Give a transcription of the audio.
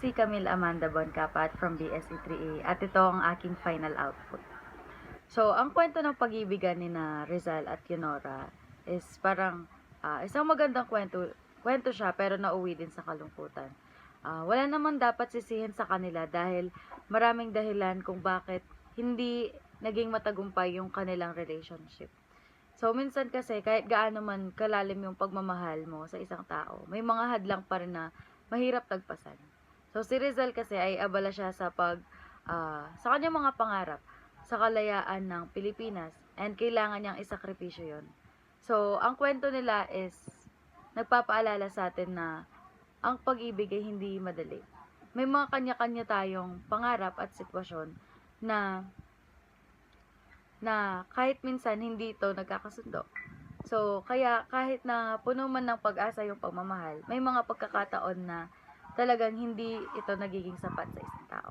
si Camille Amanda Boncapat from BSE 3A at ito ang aking final output. So, ang kwento ng pag-ibigan ni na Rizal at Yunora is parang isang magandang kwento siya pero nauwi din sa kalungkutan. Wala namang dapat sisihin sa kanila dahil maraming dahilan kung bakit hindi naging matagumpay yung kanilang relationship. So, minsan kasi, kahit gaano man kalalim yung pagmamahal mo sa isang tao, may mga hadlang pa rin na mahirap tagpasan. So, si Rizal kasi ay abala siya sa kanyang mga pangarap, sa kalayaan ng Pilipinas, and kailangan niyang isakripisyo yon. So, ang kwento nila is, nagpapaalala sa atin na ang pag-ibig ay hindi madali. May mga kanya-kanya tayong pangarap at sitwasyon na kahit minsan hindi ito nagkakasundo. So, kaya kahit na puno man ng pag-asa yung pagmamahal, may mga pagkakataon na talagang hindi ito nagiging sapat sa isang tao.